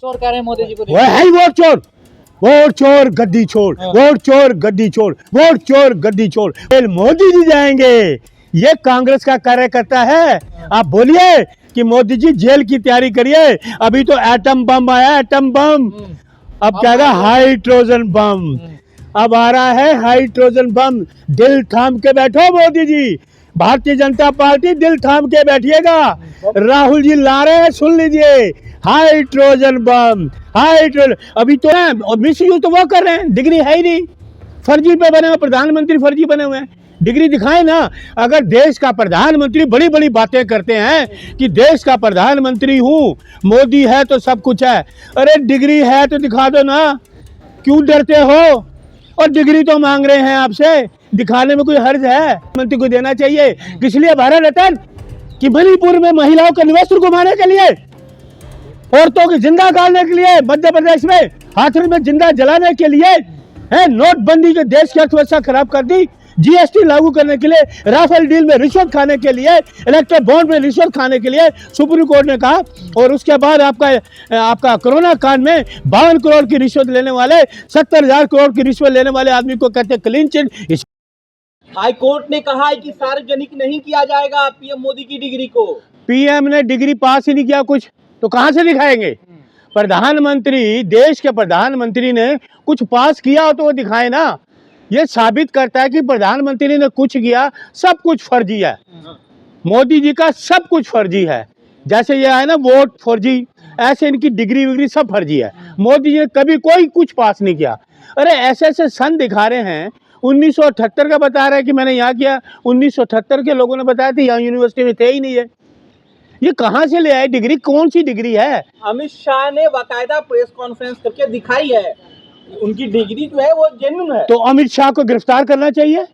चोर कह रहे हैं मोदी जी को। वो है ही वोट चोर गद्दी छोड़, वोट चोर गद्दी छोड़, वोट चोर गद्दी छोड़। फिर मोदी जी जाएंगे, ये कांग्रेस का कार्यकर्ता है। आप बोलिए कि मोदी जी जेल की तैयारी करिए, अभी तो एटम बम आया, एटम बम। अब क्या है, हाइड्रोजन बम। अब आ रहा है हाइड्रोजन बम। दिल थाम के बैठो मोदी जी, भारतीय जनता पार्टी दिल थाम के बैठिएगा। राहुल जी ला रहे हैं, सुन लीजिए, हाइड्रोजन बम, हाइड्रोजन। अभी तो है, और मिस यूज तो वो कर रहे हैं, डिग्री है ही नहीं, फर्जी पे बने हुए प्रधानमंत्री, फर्जी बने हुए हैं। डिग्री दिखाए ना। अगर देश का प्रधानमंत्री बड़ी बड़ी बातें करते हैं कि देश का प्रधानमंत्री हूँ, मोदी है तो सब कुछ है, अरे डिग्री है तो दिखा दो ना, क्यों डरते हो? और डिग्री तो मांग रहे हैं आपसे, दिखाने में कोई हर्ज है? मंत्री को देना चाहिए। किस लिए? भारत रत्न। कि मणिपुर में महिलाओं का निवेश घुमाने के लिए, औरतों की जिंदा गाड़ने के लिए, मध्य प्रदेश में हाथरस में जिंदा जलाने के लिए, है नोटबंदी के देश की अर्थव्यवस्था खराब कर दी, जीएसटी लागू करने के लिए, राफेल डील में रिश्वत खाने के लिए, इलेक्ट्रल बॉन्ड में रिश्वत खाने के लिए सुप्रीम कोर्ट ने कहा। और उसके बाद आपका कोरोना कांड में 52 करोड़ की रिश्वत लेने वाले, 70,000 करोड़ की रिश्वत लेने वाले आदमी को कहते हैं क्लीन चिट। हाई कोर्ट ने कहा है कि सार्वजनिक नहीं किया जाएगा पीएम मोदी की डिग्री को। पीएम ने डिग्री पास ही नहीं किया कुछ, तो कहां से दिखाएंगे? प्रधानमंत्री, देश के प्रधानमंत्री ने कुछ पास किया हो तो वो दिखाए ना। ये साबित करता है कि प्रधानमंत्री ने कुछ किया, सब कुछ फर्जी है। मोदी जी का सब कुछ फर्जी है। जैसे ये है ना वोट फर्जी, ऐसे इनकी डिग्री विग्री सब फर्जी है। मोदी जी ने कभी कोई कुछ पास नहीं किया। अरे ऐसे ऐसे सन दिखा रहे हैं, 1978 का बता रहे हैं कि मैंने यहाँ किया। 1978 के लोगों ने बताया था, यहाँ यूनिवर्सिटी में थे ही नहीं है। ये कहाँ से ले आए डिग्री? कौन सी डिग्री है? अमित शाह ने बाकायदा प्रेस कॉन्फ्रेंस करके दिखाई है, उनकी डिग्री जो है वो जेन्युइन है। तो अमित शाह को गिरफ्तार करना चाहिए।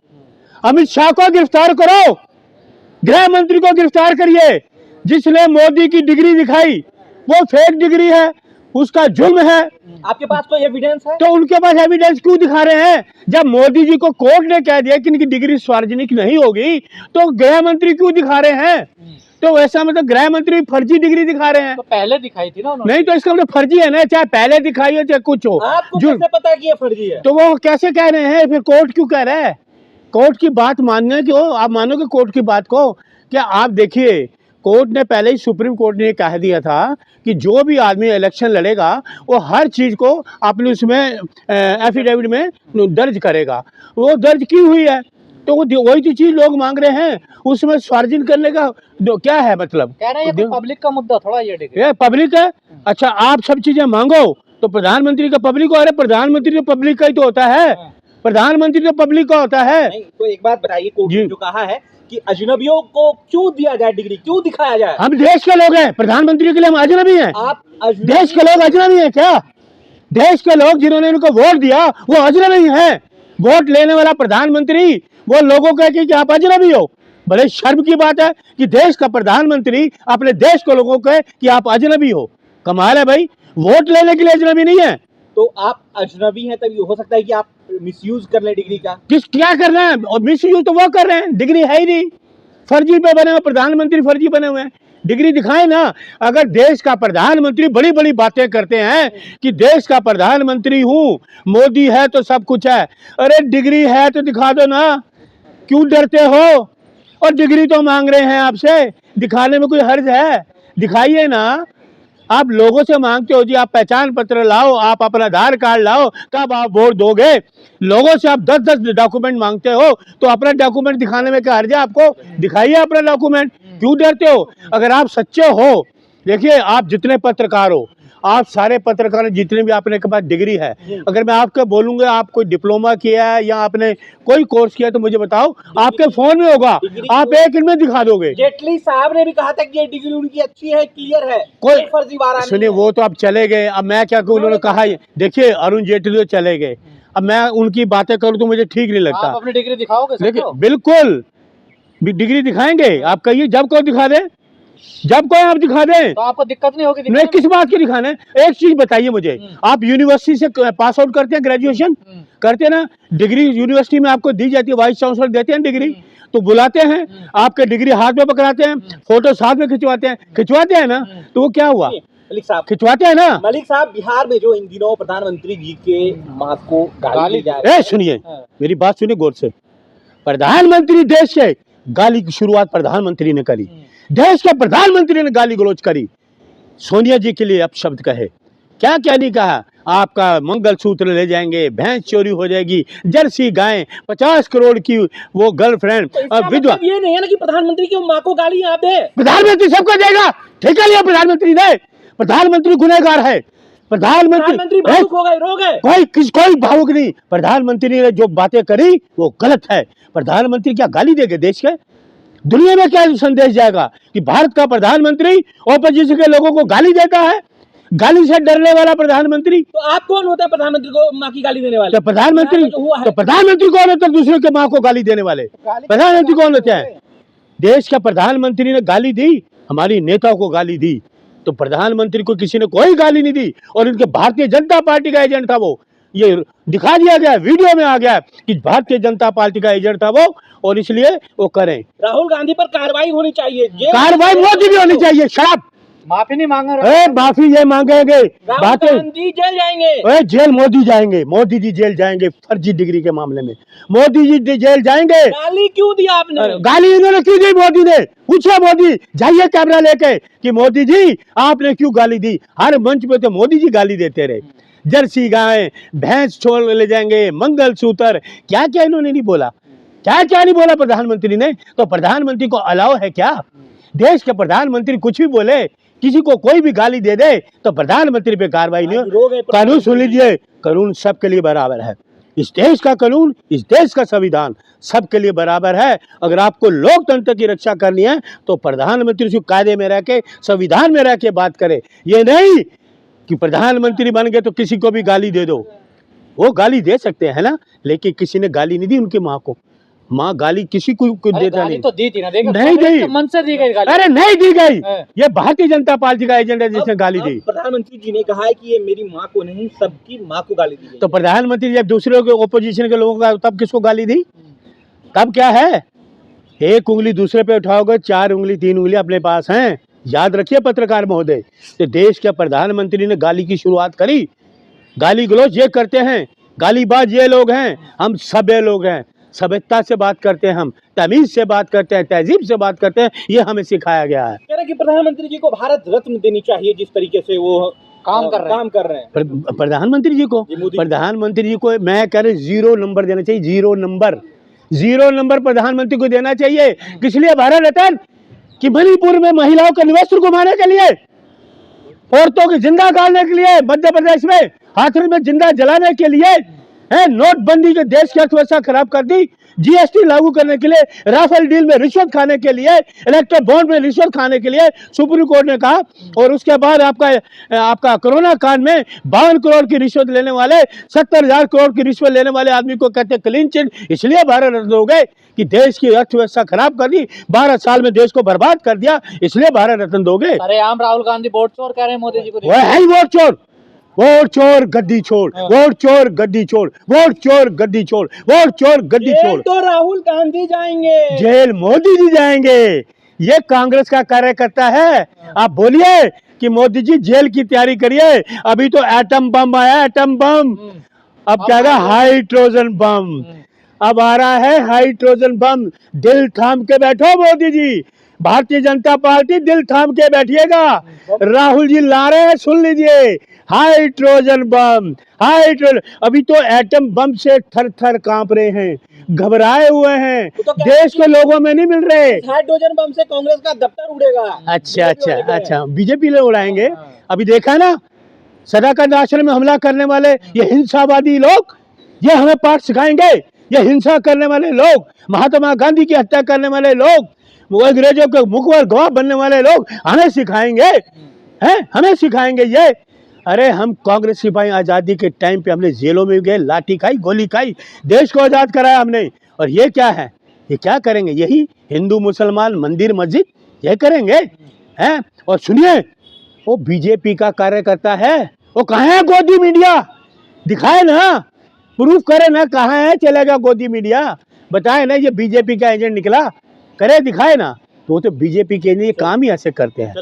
अमित शाह को गिरफ्तार करो, गृह मंत्री को गिरफ्तार करिए। जिसने मोदी की डिग्री दिखाई वो फेक डिग्री है, उसका जुर्म है। आपके पास कोई एविडेंस है? तो उनके पास एविडेंस क्यों दिखा रहे हैं? जब मोदी जी को कोर्ट ने कह दिया कि इनकी डिग्री सार्वजनिक नहीं होगी, तो गृह मंत्री क्यों दिखा रहे हैं? तो ऐसा मतलब गृह मंत्री फर्जी डिग्री दिखा रहे हैं। तो पहले दिखाई थी ना उन्होंने। नहीं तो इसका मतलब फर्जी है ना, चाहे पहले दिखाई हो चाहे कुछ हो। आपको कैसे पता कि ये फर्जी है? तो वो कैसे कह रहे हैं? फिर कोर्ट क्यों कह रहा है? कोर्ट की बात मानने की हो, आप मानोगे कोर्ट की बात को? क्या आप देखिए, कोर्ट ने पहले ही, सुप्रीम कोर्ट ने कह दिया था कि जो भी आदमी इलेक्शन लड़ेगा वो हर चीज को अपने उसमें एफिडेविट में दर्ज करेगा। वो दर्ज की हुई है, तो वो वही तो चीज लोग मांग रहे हैं। उसमें सार्वजनिक करने का क्या है मतलब? कह रहे हैं ये पब्लिक का मुद्दा थोड़ा, ये डिग्री ये पब्लिक है। अच्छा, आप सब चीजें मांगो तो प्रधानमंत्री का पब्लिक को, अरे प्रधानमंत्री तो पब्लिक का ही तो होता है। प्रधानमंत्री तो पब्लिक का होता है। नहीं, तो एक बात बताइए, कोर्ट ने जो कहा है कि अजनबियों को क्यों दिया जाए डिग्री, क्यों दिखाया जाए? हम देश के लोग हैं, प्रधानमंत्री के लिए हम अजनबी हैं? आप देश के लोग अजनबी हैं क्या? देश के लोग जिन्होंने इनको वोट दिया वो अजनबी हैं? वोट लेने वाला प्रधानमंत्री वो लोगों को कहे कि आप अजनबी हो? बड़े शर्म की बात है कि देश का प्रधानमंत्री अपने देश के लोगों को कहे कि आप अजनबी हो। कमाल है भाई, वोट लेने के लिए अजनबी नहीं है। तो आप अजनबी हैं, तभी हो सकता है कि आप मिसयूज कर ले डिग्री का। क्या कर रहे हैं? और मिसयूज तो वो कर रहे हैं, डिग्री है ही नहीं, फर्जी पे बने हुए प्रधानमंत्री, फर्जी बने हुए हैं। डिग्री दिखाए ना। अगर देश का प्रधानमंत्री बड़ी बड़ी बातें करते हैं कि देश का प्रधानमंत्री हूँ, मोदी है तो सब कुछ है, अरे डिग्री है तो दिखा दो ना, क्यों डरते हो? और डिग्री तो मांग रहे हैं आपसे, दिखाने में कोई हर्ज है? दिखाइए ना। आप लोगों से मांगते हो जी आप पहचान पत्र लाओ, आप अपना आधार कार्ड लाओ, तब आप वोट दोगे। लोगों से आप 10-10 डॉक्यूमेंट मांगते हो, तो अपना डॉक्यूमेंट दिखाने में क्या हर्ज है? आपको दिखाइए अपना डॉक्यूमेंट, क्यों डरते हो? अगर आप सच्चे हो, देखिए आप जितने पत्रकार हो, आप सारे पत्रकार जितने भी आपने के पास डिग्री है, अगर मैं आपको बोलूंगा आप कोई डिप्लोमा किया है या आपने कोई कोर्स किया है तो मुझे बताओ, आपके फोन में होगा, आप एक इनमें दिखा दोगे। जेटली साहब ने भी कहा था कि ये डिग्री उनकी अच्छी है, क्लियर है, कोई फर्जीवाड़ा नहीं। सुनिए, वो तो अब चले गए, अब मैं क्या कहूँ? उन्होंने कहा, देखिए अरुण जेटली तो चले गए, अब मैं उनकी बातें करूँ तो मुझे ठीक नहीं लगता। आप अपनी डिग्री दिखाओगे? देखिए बिल्कुल डिग्री दिखाएंगे, आप कहिए जब को दिखा दें, जब कोई आप दिखा दें तो आपको दिक्कत नहीं होगी? नहीं, किस बात की दिखाना है? एक चीज बताइए मुझे, आप यूनिवर्सिटी से पास आउट करते हैं, ग्रेजुएशन करते हैं ना, डिग्री यूनिवर्सिटी में आपको दी जाती है, वाइस चांसलर देते हैं डिग्री, तो बुलाते हैं, आपके डिग्री हाथ में पकड़ाते हैं, फोटो साथ में खिंचवाते हैं ना, तो वो क्या हुआ? मलिक साहब, खिंचवाते हैं ना। मलिक साहब, बिहार में जो इन दिनों प्रधानमंत्री जी के मां को गाली दी जा रही है, सुनिए हाँ। मेरी बात सुनिए गौर से। प्रधानमंत्री देश के गाली की शुरुआत प्रधानमंत्री ने करी, देश के प्रधानमंत्री ने गाली गलौज करी। सोनिया जी के लिए अपशब्द कहे, क्या क्या नहीं कहा। आपका मंगलसूत्र ले जाएंगे, भैंस चोरी हो जाएगी, जर्सी गायें, 50 करोड़ की वो गर्लफ्रेंड तो इसका विधवा। मतलब ये नहीं है ना कि प्रधानमंत्री की मां को गाली आप दे। प्रधानमंत्री सबको देगा, ठेका लिया प्रधानमंत्री ने। प्रधानमंत्री गुनहगार है। प्रधानमंत्री भावुक हो गए, रो गए। कोई भावुक नहीं। प्रधानमंत्री ने जो बातें करी वो गलत है। प्रधानमंत्री क्या गाली देंगे देश के? दुनिया में क्या संदेश जाएगा कि भारत का प्रधानमंत्री ऑपोजिशन के लोगों को गाली देता है? गाली से डरने वाला प्रधानमंत्री। तो आप कौन होता है प्रधानमंत्री को मां की गाली देने वाले? तो प्रधानमंत्री कौन होता है दूसरे के मां को गाली देने वाले? प्रधानमंत्री कौन होते हैं? देश का प्रधानमंत्री ने गाली दी, हमारी नेता को गाली दी, तो प्रधानमंत्री को किसी ने कोई गाली नहीं दी। और इनके भारतीय जनता पार्टी का एजेंट था वो। ये दिखा दिया गया, वीडियो में आ गया कि भारतीय जनता पार्टी का एजेंट था वो, और इसलिए वो करें। राहुल गांधी पर कार्रवाई होनी चाहिए, कार्रवाई मोदी भी होनी चाहिए। शराब माफी नहीं मांग रहे, माफी ये मांगेंगे, राहुल गांधी जेल जाएंगे। जेल मोदी जाएंगे, मोदी जी जेल जाएंगे फर्जी डिग्री के मामले में। मोदी जी जेल जाएंगे। गाली क्यों दी आपने? गाली इन्होंने क्यों दी? मोदी ने पूछा, मोदी जाइए कैमरा लेके कि मोदी जी आपने क्यों गाली दी? हर मंच पे तो मोदी जी गाली देते रहे। जर्सी गाय, भैंस छोड़ ले जाएंगे, मंगलसूत्र, क्या क्या इन्होंने नहीं बोला? क्या क्या नहीं बोला प्रधानमंत्री ने? तो प्रधानमंत्री को अलाउ है क्या? देश के प्रधानमंत्री कुछ भी बोले, किसी को कोई भी गाली दे दे तो प्रधानमंत्री पे कार्रवाई नहीं हो। कानून सुन लीजिए, कानून सबके लिए बराबर है। इस देश का कानून, इस देश का संविधान सबके लिए बराबर है। अगर आपको लोकतंत्र की रक्षा करनी है तो प्रधानमंत्री उसको कायदे में रह के, संविधान में रह के बात करे। ये नहीं कि प्रधानमंत्री बन गए तो किसी को भी गाली दे दो। वो गाली दे सकते हैं ना, लेकिन किसी ने गाली नहीं दी उनकी माँ को। माँ गाली किसी को देता नहीं। तो दी थी ना, देखो नहीं दी, मन से दी गई गाली। अरे नहीं दी गई। ये भारतीय जनता पार्टी का एजेंट है जिसने गाली दी। प्रधानमंत्री जी ने कहा है कि ये मेरी माँ को नहीं, सबकी माँ को गाली दी। तो प्रधानमंत्री जब दूसरे के ओपोजिशन के लोगों का, तब किसको गाली दी? तब क्या है, एक उंगली दूसरे पे उठाओगे, 4 उंगली 3 उंगली अपने पास हैं। याद रखिए पत्रकार महोदय, तो देश के प्रधानमंत्री ने गाली की शुरुआत करी। गाली गलौज ये करते हैं, गालीबाज ये लोग हैं। हम सभ्य लोग हैं, सभ्यता से बात करते हैं, हम तमीज से बात करते हैं, तहजीब से बात करते हैं। ये हमें सिखाया गया है। कह रहे कि प्रधानमंत्री जी को भारत रत्न देनी चाहिए, जिस तरीके से वो काम कर रहे हैं। प्रधानमंत्री जी को मैं कह रहा 0 नंबर देना चाहिए। 0 नंबर प्रधानमंत्री को देना चाहिए। किस लिए? भारत रत्न कि मणिपुर में महिलाओं का निवस्त्र घुमाने के लिए, औरतों की जिंदा गाड़ने के लिए, मध्य प्रदेश में हाथरस में जिंदा जलाने के लिए, है नोटबंदी के देश की अर्थव्यवस्था खराब कर दी, जीएसटी लागू करने के लिए, राफेल डील में रिश्वत खाने के लिए, इलेक्ट्रल बॉन्ड में रिश्वत खाने के लिए सुप्रीम कोर्ट ने कहा। और उसके बाद आपका कोरोना कांड में 52 करोड़ की रिश्वत लेने वाले, 70,000 करोड़ की रिश्वत लेने वाले आदमी को कहते हैं क्लीन चिट। इसलिए भारत रत्न हो गए कि देश की अर्थव्यवस्था खराब कर दी, 12 साल में देश को बर्बाद कर दिया, इसलिए भारत रत्न दोगे। अरे आम राहुल गांधी वोट चोर कह रहे हैं मोदी जी को। वो है ही वोट चोर। वोट चोर गद्दी छोड़, वोट चोर गद्दी छोड़, वोट चोर गद्दी छोड़, वोट चोर गद्दी छोड़। तो राहुल गांधी जाएंगे जेल, मोदी जी जाएंगे। ये कांग्रेस का कार्यकर्ता है। आप बोलिए कि मोदी जी जेल की तैयारी करिए। अभी तो एटम बम आया, एटम बम। अब क्या है? Hydrogen bomb. अब आ रहा है हाइड्रोजन बम। दिल थाम के बैठो मोदी जी, भारतीय जनता पार्टी दिल थाम के बैठिएगा। राहुल जी ला रहे हैं, सुन लीजिए, हाइड्रोजन बम। अभी तो एटम बम से थर थर कांप रहे हैं, घबराए हुए हैं, तो देश के लोगों में नहीं मिल रहे। हाइड्रोजन बम से कांग्रेस का दफ्तर उड़ेगा। अच्छा बीजेपी लोग उड़ाएंगे। अभी देखा ना, सदाकत आश्रम में हमला करने वाले ये हिंसावादी लोग, ये हमें पाठ सिखाएंगे। ये हिंसा करने वाले लोग, महात्मा गांधी की हत्या करने वाले लोग, अंग्रेजों के मुखबिर गवाह बनने वाले लोग हमें सिखाएंगे, हैं? हमें सिखाएंगे ये। अरे हम कांग्रेस सिपाही आज़ादी के टाइम पे हमने जेलों में गए, लाठी खाई, गोली खाई, देश को आज़ाद कराया हमने। और ये क्या है? ये क्या करेंगे? यही हिंदू मुसलमान मंदिर मस्जिद ये करेंगे, हैं? और सुनिए, वो बीजेपी का कार्यकर्ता है, वो कहाँ है? गोदी मीडिया दिखाए ना, प्रूफ करे ना, कहाँ है? चलेगा गोदी मीडिया, बताए ना ये बीजेपी का एजेंट निकला, करे दिखाए ना। तो वो तो बीजेपी के लिए काम ही ऐसे करते हैं।